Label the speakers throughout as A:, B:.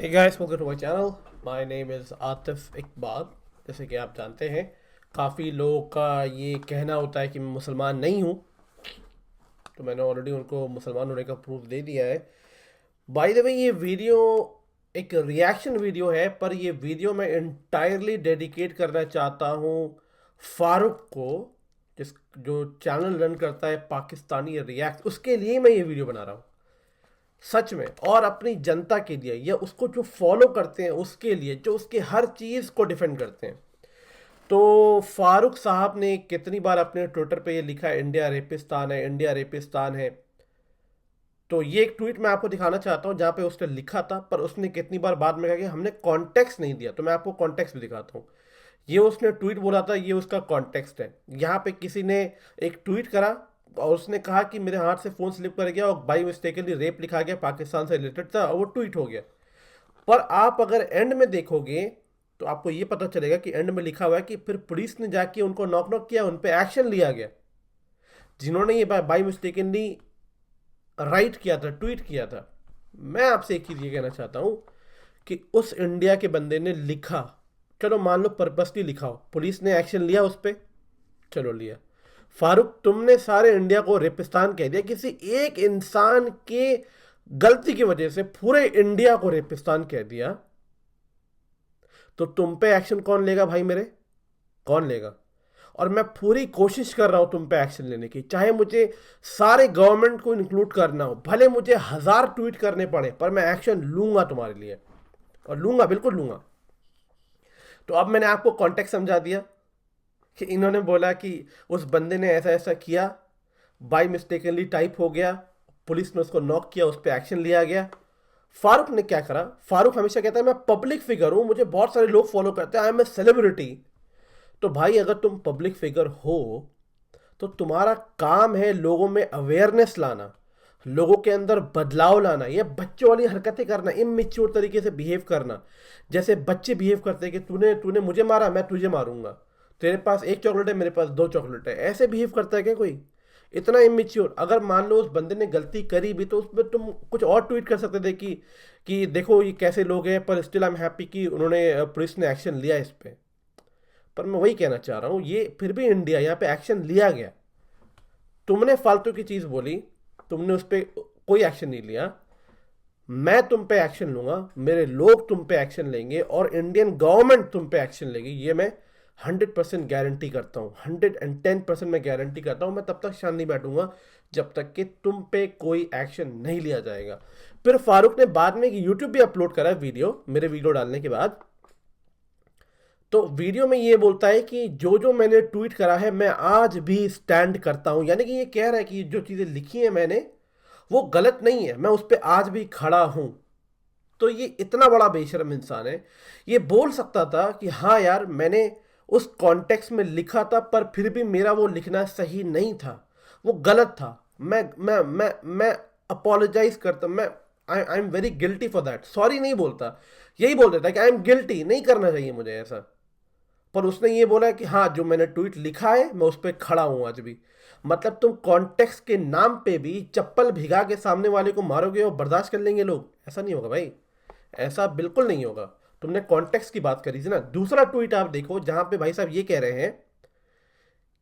A: Hey guys, welcome to my channel. My name is Atif Iqbal. जैसे कि आप जानते हैं, काफ़ी लोगों का ये कहना होता है कि मैं मुसलमान नहीं हूँ। तो मैंने ऑलरेडी उनको मुसलमान होने का प्रूफ दे दिया है। बाय द वे, ये वीडियो एक रिएक्शन वीडियो है, पर ये वीडियो मैं इंटायरली डेडिकेट करना चाहता हूँ फारूक को, जिस जो चैनल रन करता है पाकिस्तानी रिएक्ट, उसके लिए मैं ये वीडियो बना रहा हूँ सच में, और अपनी जनता के लिए, या उसको जो फॉलो करते हैं उसके लिए, जो उसके हर चीज़ को डिफेंड करते हैं। तो फारूक साहब ने कितनी बार अपने ट्विटर पे ये लिखा है, इंडिया रेपिस्तान है, इंडिया रेपिस्तान है। तो ये एक ट्वीट मैं आपको दिखाना चाहता हूँ जहाँ पे उसने लिखा था, पर उसने कितनी बार बाद में कहा कि हमने कॉन्टेक्स्ट नहीं दिया। तो मैं आपको कॉन्टेक्स्ट भी दिखाता हूँ। ये उसने ट्वीट बोला था, ये उसका कॉन्टेक्स्ट है। यहाँ पे किसी ने एक ट्वीट करा और उसने कहा कि मेरे हाथ से फ़ोन स्लिप कर गया और बाई मिस्टेकली रेप लिखा गया, पाकिस्तान से रिलेटेड था, और वो ट्वीट हो गया। पर आप अगर एंड में देखोगे तो आपको ये पता चलेगा कि एंड में लिखा हुआ है कि फिर पुलिस ने जाके उनको नॉक नॉक किया, उन पर एक्शन लिया गया जिन्होंने ये बाई मिस्टेकली राइट किया था, ट्वीट किया था। मैं आपसे एक चीज़ ये कहना चाहता हूँ कि उस इंडिया के बंदे ने लिखा, चलो मान लो पर्पसली लिखा हो, पुलिस ने एक्शन लिया उस पर, चलो लिया। फारूक, तुमने सारे इंडिया को रेपिस्तान कह दिया, किसी एक इंसान के गलती की वजह से पूरे इंडिया को रेपिस्तान कह दिया, तो तुम पे एक्शन कौन लेगा भाई मेरे? कौन लेगा? और मैं पूरी कोशिश कर रहा हूं तुम पे एक्शन लेने की, चाहे मुझे सारे गवर्नमेंट को इंक्लूड करना हो, भले मुझे 1000 ट्वीट करने पड़े, पर मैं एक्शन लूंगा तुम्हारे लिए, और लूंगा, बिल्कुल लूंगा। तो अब मैंने आपको कॉन्टेक्स्ट समझा दिया कि इन्होंने बोला कि उस बंदे ने ऐसा ऐसा किया, बाई मिस्टेकनली टाइप हो गया, पुलिस ने उसको नॉक किया, उस पर एक्शन लिया गया। फारूक ने क्या करा? फारूक हमेशा कहता है मैं पब्लिक फिगर हूं, मुझे बहुत सारे लोग फॉलो करते हैं, आई एम ए सेलिब्रिटी। तो भाई, अगर तुम पब्लिक फिगर हो तो तुम्हारा काम है लोगों में अवेयरनेस लाना, लोगों के अंदर बदलाव लाना, ये बच्चों वाली हरकतें करना, इमेच्योर तरीके से बिहेव करना, जैसे बच्चे बिहेव करते हैं कि तूने तूने मुझे मारा, मैं तुझे मारूंगा, तेरे पास एक चॉकलेट है, मेरे पास दो चॉकलेट है, ऐसे बिहेव करता है क्या कोई? इतना इमेच्योर। अगर मान लो उस बंदे ने गलती करी भी, तो उसमें तुम कुछ और ट्वीट कर सकते थे कि देखो ये कैसे लोग हैं, पर स्टिल आई एम हैप्पी कि उन्होंने पुलिस ने एक्शन लिया इस पे। पर मैं वही कहना चाह रहा हूँ, ये फिर भी इंडिया, यहाँ पे एक्शन लिया गया। तुमने फालतू की चीज बोली, तुमने उस पर कोई एक्शन नहीं लिया। मैं तुम पे एक्शन लूंगा, मेरे लोग तुम पे एक्शन लेंगे, और इंडियन गवर्नमेंट तुम पे एक्शन लेगी, ये मैं 100% गारंटी करता हूँ। 110% मैं गारंटी करता हूँ। मैं तब तक शांत नहीं बैठूंगा जब तक कि तुम पे कोई एक्शन नहीं लिया जाएगा। फिर फारूक ने बाद में यूट्यूब भी अपलोड करा वीडियो, मेरे वीडियो डालने के बाद। तो वीडियो में ये बोलता है कि जो जो मैंने ट्वीट करा है मैं आज भी स्टैंड करता हूं, यानी कि ये कह रहा है कि जो चीजें लिखी हैं मैंने, वो गलत नहीं है, मैं उस पर आज भी खड़ा हूं। तो ये इतना बड़ा बेशरम इंसान है, ये बोल सकता था कि हाँ यार, मैंने उस कॉन्टेक्स्ट में लिखा था, पर फिर भी मेरा वो लिखना सही नहीं था, वो गलत था। मैं अपोलोजाइज करता, मैं I am very guilty for that, sorry नहीं बोलता, यही बोल देता कि आई एम गिल्टी, नहीं करना चाहिए मुझे ऐसा। पर उसने ये बोला कि हाँ, जो मैंने ट्वीट लिखा है मैं उस पर खड़ा हूं आज भी। मतलब तुम कॉन्टेक्स्ट के नाम पे भी चप्पल भिगा के सामने वाले को मारोगे और बर्दाश्त कर लेंगे लोग? ऐसा नहीं होगा भाई, ऐसा बिल्कुल नहीं होगा। तुमने कॉन्टेक्स्ट की बात करी थी ना। दूसरा ट्वीट आप देखो जहां पे भाई साहब ये कह रहे हैं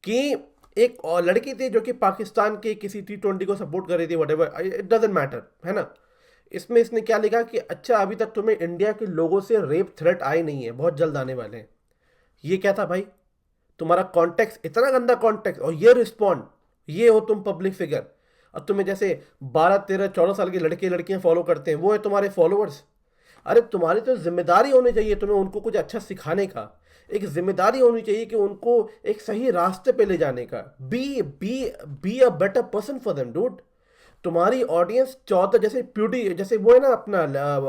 A: कि एक और लड़की थी जो कि पाकिस्तान के किसी T20 को सपोर्ट कर रही थी, व्हाटएवर, इट डजंट मैटर, है ना। इसमें इसने क्या लिखा कि अच्छा, अभी तक तुम्हें इंडिया के लोगों से रेप थ्रेट आई नहीं है, बहुत जल्द आने वाले हैं। ये क्या था भाई? तुम्हारा कॉन्टेक्स्ट इतना गंदा कॉन्टेक्स्ट, और ये रिस्पॉन्ड, ये हो तुम पब्लिक फिगर। और तुम्हें जैसे 12 13 14 साल के लड़के लड़कियां फॉलो करते हैं, वो है तुम्हारे फॉलोअर्स। अरे तुम्हारी तो जिम्मेदारी होनी चाहिए, तुम्हें उनको कुछ अच्छा सिखाने का, एक जिम्मेदारी होनी चाहिए कि उनको एक सही रास्ते पे ले जाने का। Be a better person for them dude. तुम्हारी ऑडियंस 14, जैसे प्यूडी, जैसे वो है ना अपना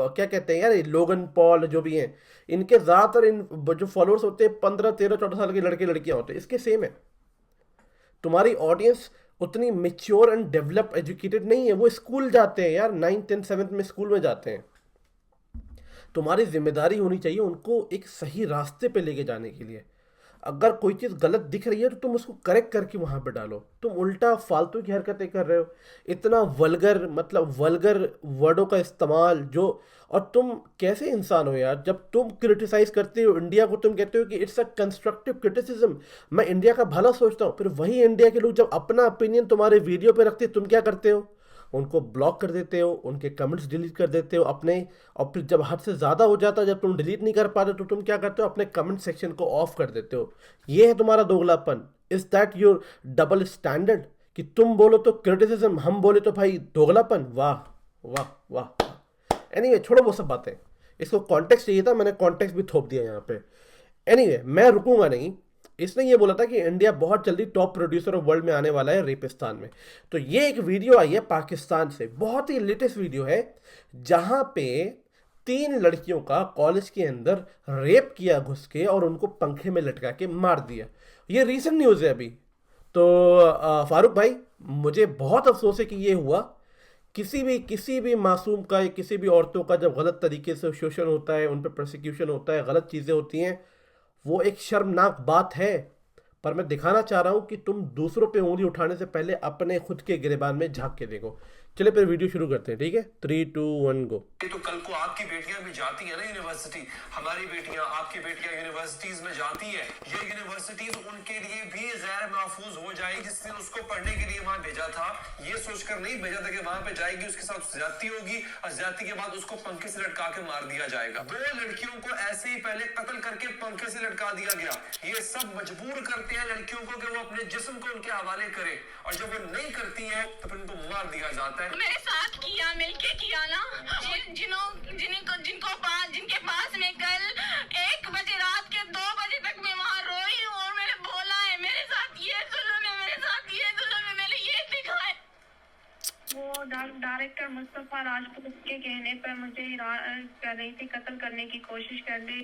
A: क्या कहते हैं यार, लोगन पॉल जो भी हैं, इनके ज़्यादातर इन जो फॉलोअर्स होते हैं 15 13 14 साल के लड़के लड़कियां होते हैं, इसके सेम है। तुम्हारी ऑडियंस उतनी मेच्योर एंड डेवलप एजुकेटेड नहीं है, वो स्कूल जाते हैं यार, 9th 10th 7th में स्कूल में जाते हैं। तुम्हारी जिम्मेदारी होनी चाहिए उनको एक सही रास्ते पे लेके जाने के लिए। अगर कोई चीज़ गलत दिख रही है तो तुम उसको करेक्ट करके वहां पे डालो। तुम उल्टा फालतू की हरकतें कर रहे हो, इतना वल्गर, मतलब वल्गर वर्डों का इस्तेमाल जो। और तुम कैसे इंसान हो यार, जब तुम क्रिटिसाइज करते हो इंडिया को, तुम कहते हो कि इट्स अ कंस्ट्रक्टिव क्रिटिसिज्म, मैं इंडिया का भला सोचता हूँ, फिर वही इंडिया के लोग जब अपना ओपिनियन तुम्हारे वीडियो पे रखते, तुम क्या करते हो? उनको ब्लॉक कर देते हो, उनके कमेंट्स डिलीट कर देते हो अपने। और फिर जब हद से ज़्यादा हो जाता है, जब तुम डिलीट नहीं कर पाते, तो तुम क्या करते हो? अपने कमेंट सेक्शन को ऑफ कर देते हो। ये है तुम्हारा दोगलापन। Is that your double standard? कि तुम बोलो तो क्रिटिसिज्म, हम बोले तो भाई दोगलापन? वाह वाह वाह। एनीवे, छोड़ो वो सब बातें। इसको कॉन्टेक्स्ट चाहिए था, मैंने कॉन्टेक्स्ट भी थोप दिया यहाँ पे। एनीवे, मैं रुकूंगा नहीं। इसने ये बोला था कि इंडिया बहुत जल्दी टॉप प्रोड्यूसर ऑफ वर्ल्ड में आने वाला है रेपिस्तान में। तो ये एक वीडियो आई है पाकिस्तान से, बहुत ही लेटेस्ट वीडियो है, जहां पे 3 लड़कियों का कॉलेज के अंदर रेप किया घुस के, और उनको पंखे में लटका के मार दिया। ये रीसेंट न्यूज़ है अभी। तो फारूक भाई, मुझे बहुत अफसोस है कि ये हुआ। किसी भी मासूम का, किसी भी औरतों का जब गलत तरीके से शोषण होता है, उन पर प्रोसिक्यूशन होता है, गलत चीज़ें होती हैं, वो एक शर्मनाक बात है। पर मैं दिखाना चाह रहा हूं कि तुम दूसरों पे उंगली उठाने से पहले अपने खुद के गिरेबान में झांक के देखो। चलिए फिर वीडियो शुरू करते हैं, ठीक है? 3 2 1 गो।
B: तो कल को आपकी बेटियां भी जाती है ना यूनिवर्सिटी, हमारी बेटियां, आपकी बेटियां यूनिवर्सिटीज में जाती है। ये यूनिवर्सिटीज उनके लिए भी गैर महफूज हो जाएगी। जिसने उसको पढ़ने के लिए वहां भेजा था, ये सोचकर नहीं भेजा था कि वहां पे जाएगी, उसके साथ ज्यादती होगी, और ज्यादती के बाद उसको पंखे से लटका के मार दिया जाएगा। 2 लड़कियों को ऐसे ही पहले कत्ल करके पंखे से लटका दिया गया। ये सब मजबूर करते हैं लड़कियों को कि वो अपने जिस्म को उनके हवाले करे, और जब वो नहीं करती है तो फिर उनको मार दिया जाता है।
C: मेरे साथ किया, मिलके किया ना। जिनके पास में कल 1 बजे, रात के 2 बजे तक मैं वहाँ रोई हूँ, और मैंने बोला है मेरे साथ ये जुल्म है, मेरे साथ ये जुल्म है, मैंने ये दिखाया। वो डायरेक्टर मुस्तफा राजपूत के कहने पर मुझे कर रही थी, कत्ल करने की कोशिश कर रही,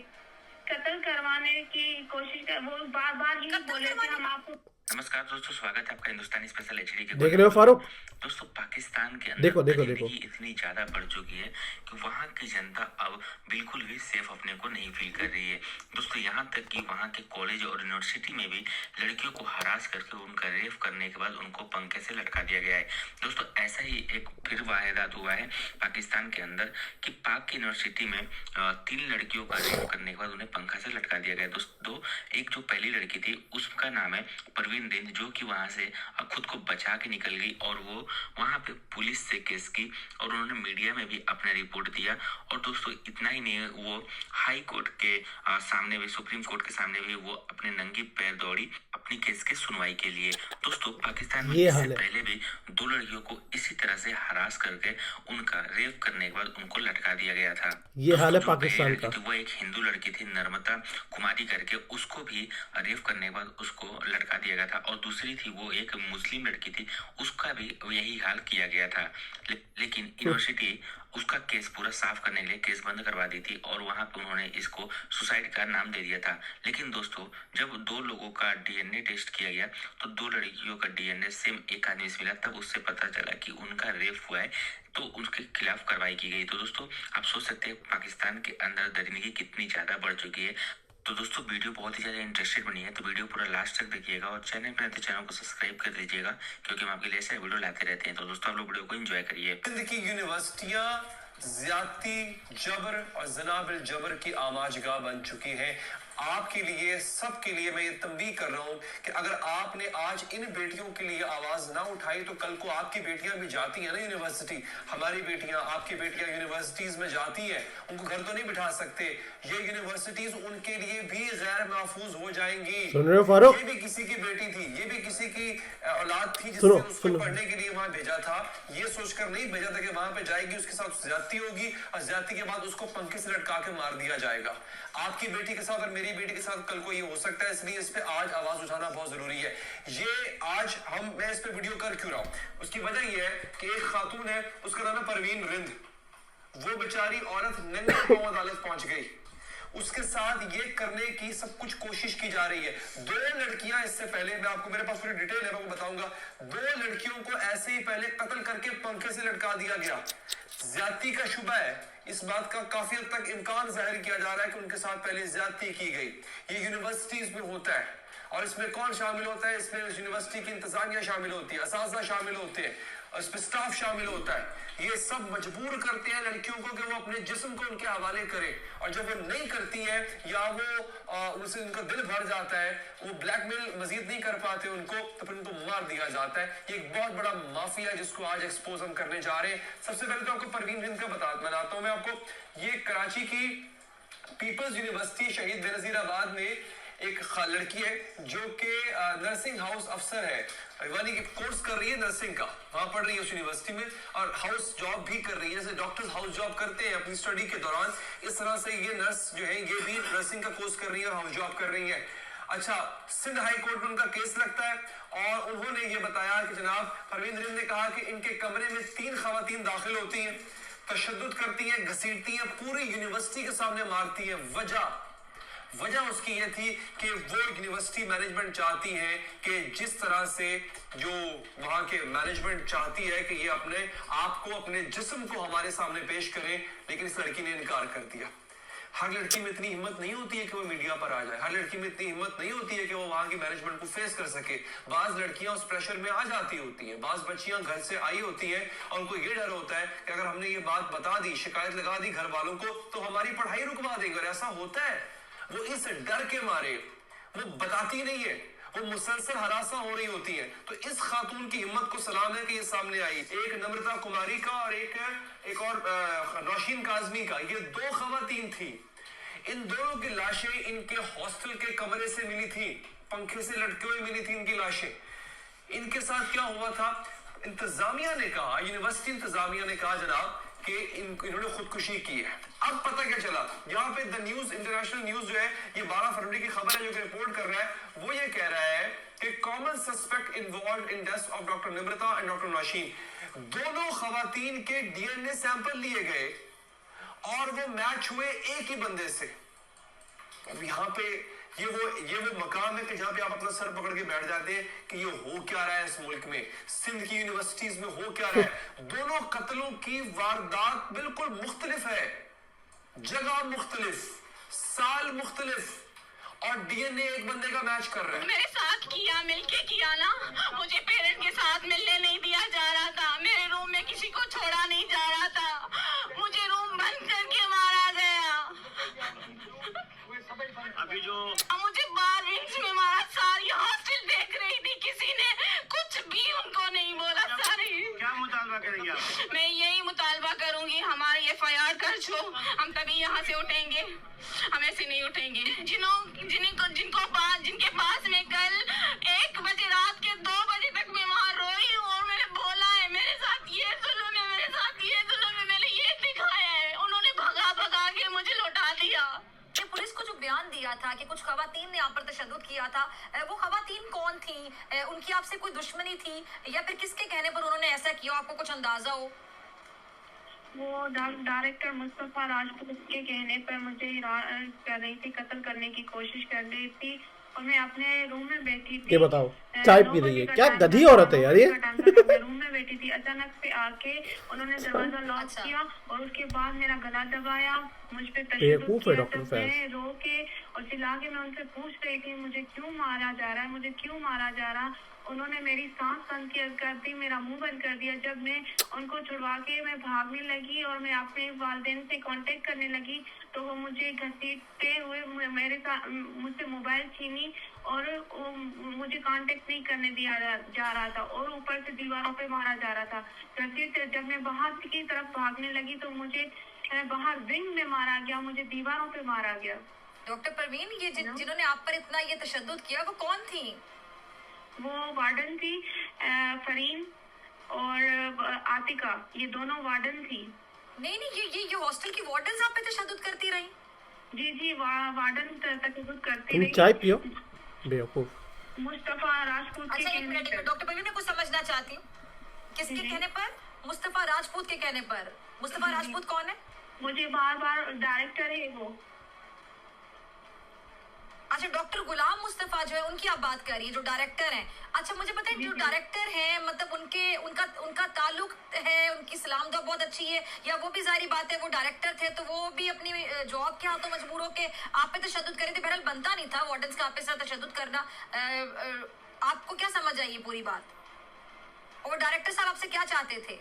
C: कत्ल करवाने की कोशिश कर, वो बार बार ही बोले थे हम आपको।
D: नमस्कार दोस्तों, स्वागत है आपका हिंदुस्तानी स्पेशल एचडी के।
A: देख रहे हो फारूक?
D: दोस्तों, पाकिस्तान के अंदर
A: देखो देखो
D: गरीबी
A: देखो।
D: इतनी ज्यादा बढ़ चुकी है कि वहाँ की जनता अब बिल्कुल भी सेफ अपने को नहीं फील कर रही है। दोस्तों, यहाँ तक कि वहाँ के कॉलेज और यूनिवर्सिटी में भी लड़कियों को हरास करके उनका रेप करने के बाद उनको पंखे से लटका दिया गया है। दोस्तों, ऐसा ही एक फिर वारदात हुआ है पाकिस्तान के अंदर कि पाक की यूनिवर्सिटी में 3 लड़कियों का रेप करने के बाद उन्हें पंखा से लटका दिया गया। दोस्तों, एक जो पहली लड़की थी उसका नाम है परवीन दिन, जो कि वहां से खुद को बचा के निकल गई, और वो वहां पे पुलिस से केस की, और उन्होंने मीडिया में भी अपना रिपोर्ट दिया। और दोस्तों, इतना ही नहीं, वो हाई कोर्ट के सामने भी, सुप्रीम कोर्ट के सामने भी वो अपने नंगी पैर दौड़ी अपनी केस के सुनवाई के लिए। दोस्तों, पाकिस्तान में इससे पहले भी 2 लड़कियों को इसी तरह से हरास करके उनका रेप करने के बाद उनको लटका दिया गया था।
A: ये हाल है पाकिस्तान का।
D: वो एक हिंदू लड़की थी, नर्मदा कुमारी करके, उसको भी रेप करने के बाद उसको लटका दिया गया था। और दूसरी थी वो एक मुस्लिम लड़की थी, उसका भी यही हाल किया गया था। लेकिन यूनिवर्सिटी उसका केस पूरा साफ करने के लिए केस बंद करवा दी थी, और वहां पे उन्होंने इसको सुसाइड का नाम दे दिया था। लेकिन दोस्तों, जब 2 लोगों का डीएनए टेस्ट किया गया तो 2 लड़कियों का डीएनए सेम एक आदमी से मिला, तब उससे पता चला कि उनका रेप हुआ है, तो उसके खिलाफ कार्रवाई की गई। तो दोस्तों, आप सोच सकते हैं पाकिस्तान के अंदर दरिंदगी कितनी ज्यादा बढ़ चुकी है। तो दोस्तों, वीडियो बहुत ही ज़्यादा इंटरेस्टेड बनी है, तो वीडियो पूरा लास्ट तक देखिएगा, और चैनल पर आते चैनल को सब्सक्राइब कर दीजिएगा, क्योंकि हम आपके लिए ऐसे वीडियो लाते रहते हैं। तो दोस्तों, आप लोग वीडियो को एंजॉय करिए।
B: की यूनिवर्सिटियां ज्यादती, जबर और जनाबिल जबर की आमाजगाह बन चुकी हैं। आपके लिए, सबके लिए मैं ये तंबीह कर रहा हूं कि अगर आपने आज इन बेटियों के लिए आवाज ना उठाई तो कल को आपकी बेटियां भी जाती है ना यूनिवर्सिटी, हमारी बेटियां, आपकी बेटियां यूनिवर्सिटीज में जाती है, उनको घर तो नहीं बिठा सकते। ये यूनिवर्सिटीज उनके लिए भी गैर महफूज हो जाएंगी।
A: सुन रहे हो फारूक?
B: ये भी किसी की बेटी थी, ये भी किसी की औलाद थी, जिसने
A: सुनो
B: उसको
A: सुनो।
B: पढ़ने के लिए वहां भेजा था। ये सोचकर नहीं भेजा था कि वहां पे जाएगी, उसके साथ ज्यादती होगी, और ज्यादती के बाद उसको पंखे से लटका के मार दिया जाएगा। आपकी बेटी के साथ और मेरी बेटी के साथ कल को ये हो सकता है, इसलिए इस पे आज आवाज उठाना बहुत जरूरी है। ये आज मैं इस पे वीडियो कर क्यों रहा हूं, उसकी वजह यह है कि एक खातून है, उसका नाम है परवीन रिंद। वो बेचारी औरत नंगे पांव अदालत पहुंच गई, उसके साथ ये करने की सब कुछ कोशिश की जा रही है। 2 लड़कियां इससे पहले, मैं आपको, मेरे पास पूरी डिटेल है, मैं आपको बताऊंगा। 2 लड़कियों को ऐसे ही पहले कत्ल करके पंखे से लटका दिया गया। ज्यादती का शुबा है, इस बात का काफी हद तक इम्कान जाहिर किया जा रहा है कि उनके साथ पहले ज्यादती की गई। ये यूनिवर्सिटीज में होता है और इसमें कौन शामिल होता है? इसमें यूनिवर्सिटी की इंतजामिया शामिल होती है, असातिज़ा शामिल होते हैं, इसमें स्टाफ शामिल होता है। ये सब मजबूर करते हैं लड़कियों को कि वो अपने जिस्म को उनके हवाले करें और जब वो नहीं करती हैं या वो उनसे उनका दिल भर जाता है, वो ब्लैकमेल मजीद नहीं कर पाते उनको, तो फिर उनको मार दिया जाता है। ये एक बहुत बड़ा माफिया है जिसको आज एक्सपोज हम करने जा रहे हैं। सबसे पहले तो आपको परवीन हिंद का बताता हूँ मैं आपको। ये कराची की पीपल्स यूनिवर्सिटी शहीद बेनजीराबाद में एक लड़की है जो कि नर्सिंग हाउस अफसर है, यानी कि कोर्स कर रही है नर्सिंग का, वहां पढ़ रही है उस यूनिवर्सिटी में और हाउस जॉब भी कर रही है, जैसे डॉक्टर्स हाउस जॉब करते हैं अपनी स्टडी के दौरान, इस तरह से ये नर्स जो है ये भी नर्सिंग का कोर्स कर रही है और हाउस जॉब कर रही है। अच्छा, सिंध हाई कोर्ट में उनका केस लगता है और उन्होंने ये बताया कि जनाब परवीन हिंद ने कहा कि इनके कमरे में 3 खवातीन दाखिल होती हैं, तशद्दुद करती हैं, घसीटती हैं, पूरी यूनिवर्सिटी के सामने मारती हैं। वजह उसकी ये थी कि वो यूनिवर्सिटी मैनेजमेंट चाहती है कि जिस तरह से जो वहां के मैनेजमेंट चाहती है कि ये अपने आप को, अपने जिस्म को हमारे सामने पेश करें, लेकिन इस लड़की ने इनकार कर दिया। हर लड़की में इतनी हिम्मत नहीं होती है कि वो मीडिया पर आ जाए, हर लड़की में इतनी हिम्मत नहीं होती है कि वो वहां की मैनेजमेंट को फेस कर सके। बाज लड़कियां उस प्रेशर में आ जाती होती हैं, बाज बच्चियां घर से आई होती हैं और उनको ये डर होता है कि अगर हमने ये बात बता दी, शिकायत लगा दी घर वालों को, तो हमारी पढ़ाई रुकवा देंगे। और ऐसा होता है, वो इस डर के मारे वो बताती नहीं है, वो मुसलसल हरासा हो रही होती है। तो इस खातून की हिम्मत को सलाम है कि ये सामने आई। एक नम्रता कुमारी का और एक और नौशीन काजमी का, ये 2 खवातीन थी। इन दोनों की लाशें इनके हॉस्टल के कमरे से मिली थी, पंखे से लटके हुए मिली थी इनकी लाशें। इनके साथ क्या हुआ था? इंतजामिया ने कहा, यूनिवर्सिटी इंतजामिया ने कहा जनाब कि इन्होंने खुदकुशी की है। अब पता क्या चला, यहाँ पे द न्यूज, इंटरनेशनल न्यूज जो है, ये 12 फरवरी की खबर है जो कि रिपोर्ट कर रहा है, वो ये कह रहा है कि common suspect involved in death of doctor Nimrata and doctor Naushin, दोनों खवातीन के डीएनए सैंपल लिए गए और वो मैच हुए एक ही बंदे से। अब यहाँ पे ये वो मकाम है कि जहां पे आप अपना सर पकड़ के बैठ जाते हैं कि ये हो क्या रहा है इस मुल्क में, सिंध की यूनिवर्सिटीज में हो क्या रहा है। दोनों कत्लों की वारदात बिल्कुल मुख्तलिफ है, जगह मुख्तलिफ, साल मुख्तलिफ और डीएनए एक बंदे का मैच कर रहा है।
C: मेरे साथ किया, मिलके किया ना, मुझे पेरेंट के साथ मिलने नहीं दिया जा रहा था, मेरे रूम में किसी को छोड़ा नहीं जा रहा था, मुझे रूम बंद करके मारा गया।
E: अभी जो
C: मुझे बार विंग्स में मारा, सारी हॉस्टल देख रही थी, किसी ने कुछ भी उनको नहीं बोला। सारी
E: क्या मुतालबा करेंगे आप?
C: मैं यही मुतालबा करूंगी, हमारी FIR दर्ज हो, हम तभी यहाँ से उठेंगे, हम ऐसे नहीं उठेंगे। जिनके पास में कल 1 बजे रात के 2 बजे तक मैं वहाँ रोई हूँ और मैंने बोला है मेरे साथ ये जुल्म है, मेरे साथ ये जुल्म है, मैंने ये दिखाया है, उन्होंने भगा के मुझे लौटा दिया।
F: पुलिस को जो बयान दिया था कि कुछ खवातीन ने आप पर तशद्दुद किया था, वो खवातीन कौन थी? उनकी आपसे कोई दुश्मनी थी या फिर किसके कहने पर उन्होंने ऐसा किया, आपको कुछ अंदाजा हो?
G: वो डायरेक्टर मुस्तफा राजपूत के कहने पर मुझे कर रही थी, कत्ल करने की कोशिश कर रही थी और मैं अपने रूम में बैठी थी।
A: ये बताओ, चाय पी रही है क्या? गधी औरत है यार ये।
G: रूम में बैठी थी, अचानक से आके उन्होंने दरवाजा लॉक किया और उसके बाद मेरा गला दबाया, मुझ पे तशद्दुद किया। तो मैं रो के और चिल्ला के मैं उनसे पूछ रही थी मुझे क्यों मारा जा रहा है, मुझे क्यों मारा जा रहा। उन्होंने मेरी सांस बंद कर दी, मेरा मुंह बंद कर दिया। जब मैं उनको छुड़वा के मैं भागने लगी और मैं अपने वालिदैन से कांटेक्ट करने लगी तो वो मुझे घसीटते हुए मुझसे मोबाइल छीनी और मुझे कांटेक्ट नहीं करने दिया जा रहा था और ऊपर से दीवारों पे मारा जा रहा था। जब मैं बाहर की तरफ भागने लगी तो मुझे बाहर विंग में मारा गया, मुझे दीवारों पे मारा गया।
F: डॉक्टर परवीन, ये जिन्होंने आप पर इतना ये तशद्दुद किया वो कौन थी?
G: वो वार्डन थी, फरीन और आतिका, ये दोनों वार्डन थी।
F: नहीं, ये हॉस्टल की वार्डन आप पे तशद्दुद करती रही?
G: जी, वार्डन तशद्दुद करती रही।
A: चाय पियो बेवकूफ।
G: मुस्तफा राजपूत के कहने पर।
F: डॉक्टर परवीन, मैं कुछ समझना चाहती हूँ, किसके कहने पर? मुस्तफा राजपूत के कहने पर। मुस्तफा राजपूत कौन है?
G: मुझे बार डायरेक्टर है वो।
F: अच्छा, डॉक्टर गुलाम मुस्तफा जो है उनकी आप बात कर रही है, जो डायरेक्टर हैं। अच्छा, मुझे पता है जो डायरेक्टर हैं, मतलब उनका ताल्लुक है उनकी सलाम दुआ बहुत अच्छी है, या वो भी जाहिर बात है वो डायरेक्टर थे तो वो भी अपनी जॉब के हाथों मजबूर होके आप पे तशद्दुद करे थे। बहरहाल बनता नहीं था वार्डन्स का आप पे साथ तशद्दुद करना। आपको क्या समझ आई ये पूरी बात, और डायरेक्टर साहब आपसे क्या चाहते थे?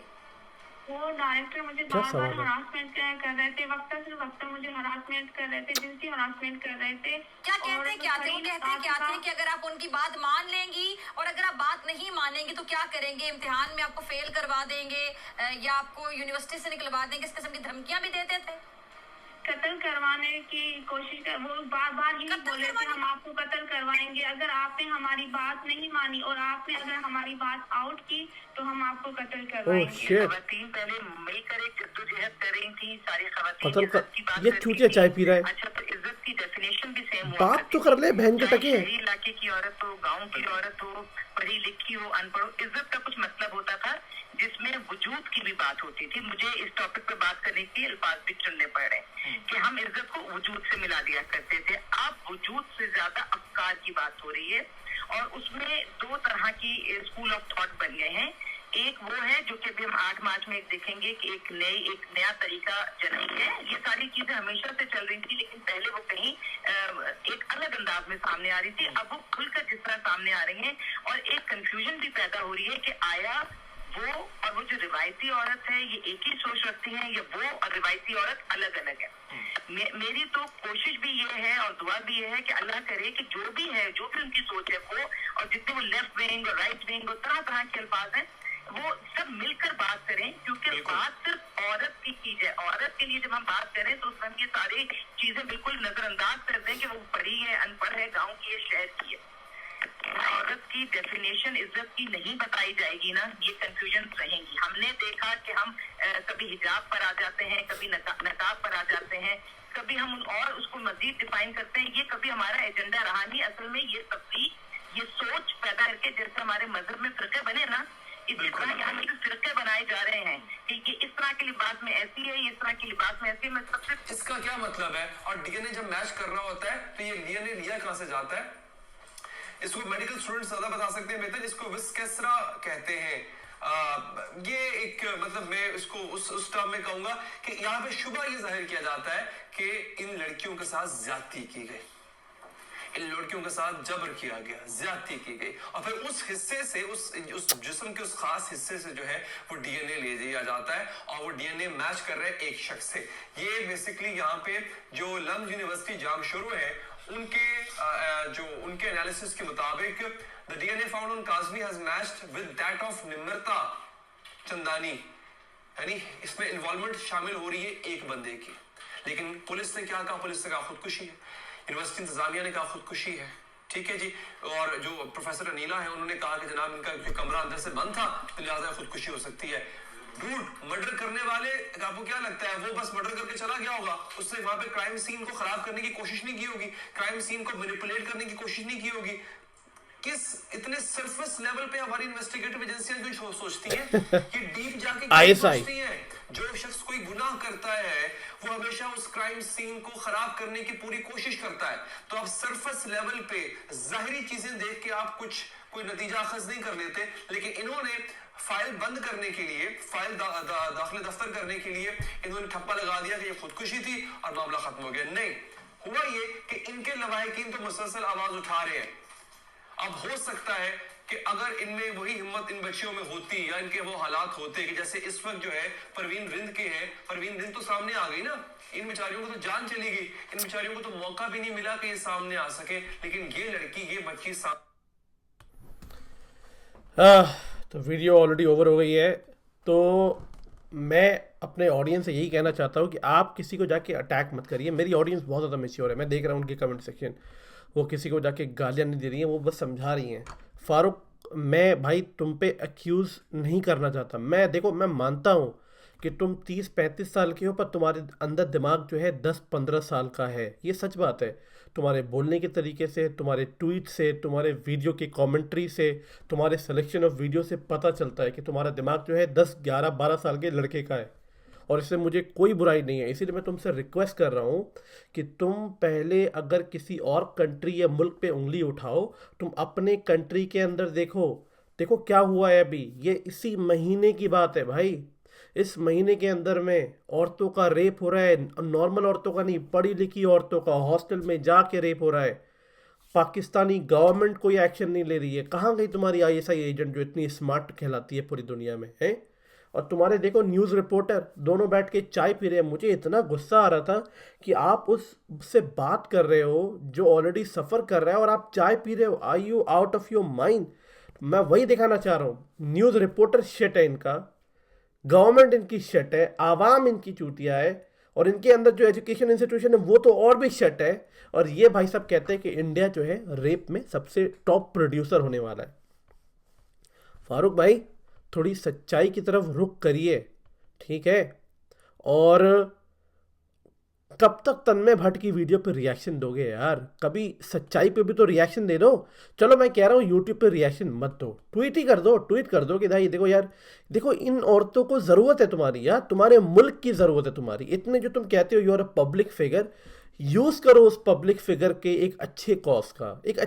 G: वो डायरेक्टर मुझे बार बार हरासमेंट कर रहे थे, वक्ता से वक्ता मुझे हरासमेंट कर रहे थे, जिनसी हरासमेंट कर रहे थे।
F: क्या कहते क्या थे? वो कहते क्या थे कि अगर आप उनकी बात मान लेंगी और अगर आप बात नहीं मानेंगी तो क्या करेंगे, इम्तिहान में आपको फेल करवा देंगे या आपको यूनिवर्सिटी से निकलवा देंगे, इस किस्म की धमकियां भी देते थे।
G: कत्ल करवाने की कोशिश कर, वो बार बार यही बोले थे हम आपको कत्ल करवाएंगे अगर आपने हमारी बात नहीं मानी, और आपने अगर हमारी बात आउट की तो हम आपको कत्ल करवाएंगे।
E: खवातीन पहले मिलकर एक जद्दोजहद कर रही थी, सारी खवातीन
A: कत्ल
E: इज्जत की बात
A: ये
E: करती
A: चूतिया
E: थी।
A: चाय पी रहा है,
E: अच्छा, तो इज्जत की डेफिनेशन भी सेम हुआ
A: बात तो
E: करती
A: कर ले
E: थी।
A: बहन के
E: चाहे
A: टके।
E: शहरी इलाके की औरत हो, गाँव की औरत हो, पढ़ी लिखी हो, अनपढ़ हो, इज्जत का कुछ मतलब होता था जिसमें वजूद की भी बात होती थी। मुझे इस टॉपिक पे बात करने के अल्फाज भी चुनने पड़ रहे हैं कि हम इज्जत को वजूद से मिला दिया करते थे। अब वजूद से ज्यादा अफकार की बात हो रही है, और उसमें दो तरह की स्कूल ऑफ थॉट बन गए हैं। एक वो है जो कि अभी हम 8 मार्च में देखेंगे कि एक नया तरीका जनई है। ये सारी चीजें हमेशा से चल रही थी, लेकिन पहले वो कहीं एक अलग अंदाज में सामने आ रही थी। अब वो खुलकर जिस तरह सामने आ रही हैं, और एक कंफ्यूजन भी पैदा हो रही है कि आया वो और वो जो रिवायती औरत है ये एक ही सोच रखती है, या वो और रिवायती औरत अलग अलग है। मेरी तो कोशिश भी ये है और दुआ भी ये है कि अल्लाह करे कि जो भी है, जो भी उनकी सोच है वो, और जितने वो लेफ्ट विंग और राइट विंग और तरह तरह के अल्फाज हैं, वो सब मिलकर बात करें, क्योंकि बात सिर्फ औरत की चीज है। औरत के लिए जब हम बात करें तो उसमें ये सारी चीजें बिल्कुल नजरअंदाज कर दें कि वो पढ़ी है, अनपढ़ है, गाँव की है, शहर की है। औरत की डेफिनेशन इज्जत की नहीं बताई जाएगी ना, ये कंफ्यूजन रहेंगी। हमने देखा कि हम कभी हिजाब पर आ जाते हैं, कभी नकाब पर आ जाते हैं, कभी हम और उसको मजीद डिफाइन करते हैं। ये कभी हमारा एजेंडा रहा नहीं। असल में ये तब्दील, ये सोच पैदा करके, जैसे हमारे मजहब में फिरके बने ना, इस तरह यहाँ से फिरके बनाए जा रहे हैं कि ये इस तरह के लिबास में ऐसी है, इस तरह के लिबास में ऐसी है। मैं सबसे
B: इसका क्या मतलब है? और डीएनए जब मैच कर रहा होता है तो ये डीएनए लिया कहां से जाता है? इसको मेडिकल स्टूडेंट्स ज्यादा बता सकते हैं बेहतर, जिसको विस्केस्रा कहते हैं। ये एक मतलब मैं इसको उस टर्म में कहूंगा कि यहाँ पे शुबा ये जाहिर किया जाता है कि इन लड़कियों के साथ ज्यादती की गई, इन लड़कियों के साथ जबर किया गया, ज्यादती की गई, और फिर उस हिस्से से, उस जिस्म के उस खास हिस्से से जो है वो डीएनए ले लिया जाता है, और वो डीएनए मैच कर रहे हैं एक शख्स से। ये बेसिकली यहाँ पे जो लंदन यूनिवर्सिटी जाम शुरू है उनके एनालिसिस के मुताबिक the DNA found on Kazmi has matched with that of Nimrata Chandani, यानी इसमें इन्वॉल्वमेंट शामिल हो रही है एक बंदे की। लेकिन पुलिस ने क्या कहा? पुलिस ने कहा खुदकुशी है, यूनिवर्सिटी इंतजामिया ने कहा खुदकुशी है, ठीक है जी। और जो प्रोफेसर अनीला है उन्होंने कहा कि जनाब इनका कमरा अंदर से बंद था तो लिहाजा खुदकुशी हो सकती है। मर्डर करने वाले, आपको क्या लगता है वो बस मर्डर करके चला गया होगा? उसने वहां पे क्राइम सीन को खराब करने की कोशिश नहीं की होगी, क्राइम सीन को मैनिपुलेट करने की कोशिश नहीं की होगी। किस इतने सरफेस लेवल पे हमारी इन्वेस्टिगेटिव एजेंसियां जो सोचती हैं कि डीप जाके सोचती हैं। जो शख्स कोई गुनाह करता है वो हमेशा उस क्राइम सीन को खराब करने की पूरी कोशिश करता है। तो आप सरफेस लेवल पे जाहिरी चीजें देख के आप कोई नतीजा अखज नहीं कर लेते, लेकिन इन्होंने फाइल बंद करने के लिए, फाइल दाखिले दफ्तर करने के लिए इन्होंने ठप्पा लगा दिया कि ये खुदकुशी थी और मामला खत्म हो गया। नहीं हुआ ये कि इनके लवाहिकीन तो मुसलसल आवाज उठा रहे हैं। अब हो सकता है कि अगर इनमें वही हिम्मत इन बच्चियों में होती या इनके वो हालात होते कि जैसे इस वक्त जो है परवीन रिंद के हैं, परवीन रिंद तो सामने आ गई ना, इन बेचारियों को तो जान चली गई, इन बेचारियों को तो मौका भी नहीं मिला कि ये सामने आ सके, लेकिन ये लड़की, ये बच्ची
A: तो वीडियो ऑलरेडी ओवर हो गई है। तो मैं अपने ऑडियंस से यही कहना चाहता हूँ कि आप किसी को जाके अटैक मत करिए। मेरी ऑडियंस बहुत ज़्यादा मैच्योर है, मैं देख रहा हूँ उनके कमेंट सेक्शन, वो किसी को जाके गालियाँ नहीं दे रही हैं, वो बस समझा रही हैं। फारूक, मैं भाई तुम पे एक्यूज़ नहीं करना चाहता। मैं देखो, मैं मानता हूँ कि तुम 30-35 साल के हो, पर तुम्हारे अंदर दिमाग जो है 10-15 साल का है, ये सच बात है। तुम्हारे बोलने के तरीके से, तुम्हारे ट्वीट से, तुम्हारे वीडियो की कमेंट्री से, तुम्हारे सिलेक्शन ऑफ वीडियो से पता चलता है कि तुम्हारा दिमाग जो है 10, 11, 12 साल के लड़के का है। और इससे मुझे कोई बुराई नहीं है। इसीलिए मैं तुमसे रिक्वेस्ट कर रहा हूँ कि तुम पहले अगर किसी और कंट्री या मुल्क पे उंगली उठाओ, तुम अपने कंट्री के अंदर देखो। देखो क्या हुआ है अभी, ये इसी महीने की बात है भाई। इस महीने के अंदर में औरतों का रेप हो रहा है, नॉर्मल औरतों का नहीं, पढ़ी लिखी औरतों का हॉस्टल में जाके रेप हो रहा है। पाकिस्तानी गवर्नमेंट कोई एक्शन नहीं ले रही है। कहाँ गई तुम्हारी आईएसआई एजेंट जो इतनी स्मार्ट कहलाती है पूरी दुनिया में, है? और तुम्हारे देखो न्यूज़ रिपोर्टर दोनों बैठ के चाय पी रहे हैं। मुझे इतना गुस्सा आ रहा था कि आप उससे बात कर रहे हो जो ऑलरेडी सफ़र कर रहा है और आप चाय पी रहे हो। Are you out of your mind? मैं वही दिखाना चाह रहा हूँ, न्यूज़ रिपोर्टर शिट है इनका, गवर्नमेंट इनकी शट है, आवाम इनकी चूतिया है, और इनके अंदर जो एजुकेशन इंस्टीट्यूशन है वो तो और भी शट है। और ये भाई साहब कहते हैं कि इंडिया जो है रेप में सबसे टॉप प्रोड्यूसर होने वाला है। फारूक भाई थोड़ी सच्चाई की तरफ रुख करिए, ठीक है? और कब तक तन्मय भट्ट की वीडियो पे रिएक्शन दोगे यार? कभी सच्चाई पे भी तो रिएक्शन दे दो। चलो मैं कह रहा हूँ यूट्यूब पे रिएक्शन मत दो, ट्वीट ही कर दो, ट्वीट कर दो कि भाई देखो यार, देखो इन औरतों को ज़रूरत है तुम्हारी यार, तुम्हारे मुल्क की ज़रूरत है तुम्हारी। इतने जो तुम कहते हो you are a public figure, use करो उस पब्लिक फिगर के एक अच्छे कॉज का, एक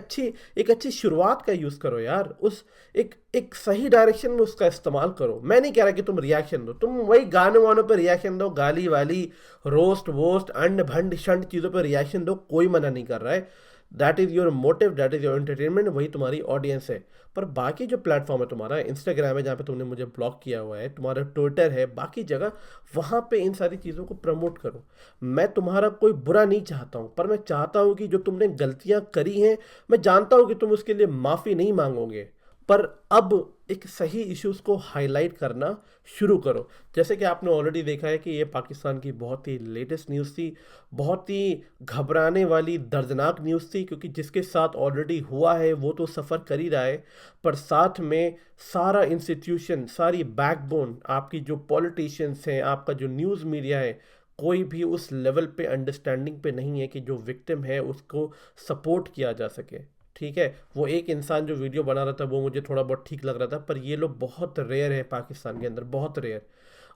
A: अच्छी शुरुआत का यूज़ करो यार। उस एक सही डायरेक्शन में उसका इस्तेमाल करो। मैं नहीं कह रहा कि तुम रिएक्शन दो, तुम वही गानों वानों पर रिएक्शन दो, गाली वाली रोस्ट वोस्ट अंड भंड शंड चीज़ों पर रिएक्शन दो, कोई मना नहीं कर रहा है। That is your motive, that is your entertainment, वही तुम्हारी ऑडियंस है। पर बाकी जो प्लेटफॉर्म है तुम्हारा, इंस्टाग्राम है जहाँ पे तुमने मुझे ब्लॉक किया हुआ है, तुम्हारा ट्विटर है, बाकी जगह वहाँ पे इन सारी चीज़ों को प्रमोट करो। मैं तुम्हारा कोई बुरा नहीं चाहता हूँ, पर मैं चाहता हूँ कि जो तुमने गलतियाँ करी हैं, मैं जानता हूँ कि तुम उसके लिए माफ़ी नहीं मांगोगे, पर अब एक सही इश्यूज़ को हाईलाइट करना शुरू करो। जैसे कि आपने ऑलरेडी देखा है कि ये पाकिस्तान की बहुत ही लेटेस्ट न्यूज़ थी, बहुत ही घबराने वाली दर्दनाक न्यूज़ थी, क्योंकि जिसके साथ ऑलरेडी हुआ है वो तो सफ़र कर ही रहा है, पर साथ में सारा इंस्टीट्यूशन, सारी बैकबोन, आपकी जो पॉलिटिशियंस हैं, आपका जो न्यूज़ मीडिया है, कोई भी उस लेवल पे अंडरस्टैंडिंग पे नहीं है कि जो विक्टिम है उसको सपोर्ट किया जा सके, ठीक है? वो एक इंसान जो वीडियो बना रहा था वो मुझे थोड़ा बहुत ठीक लग रहा था, पर ये लोग बहुत रेयर है पाकिस्तान के अंदर, बहुत रेयर।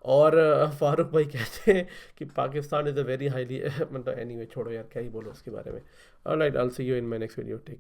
A: और फारूक भाई कहते हैं कि Pakistan is a very highly मतलब एनीवे छोड़ो यार, क्या ही बोलो उसके बारे में। Alright, I will see you in my next video. Take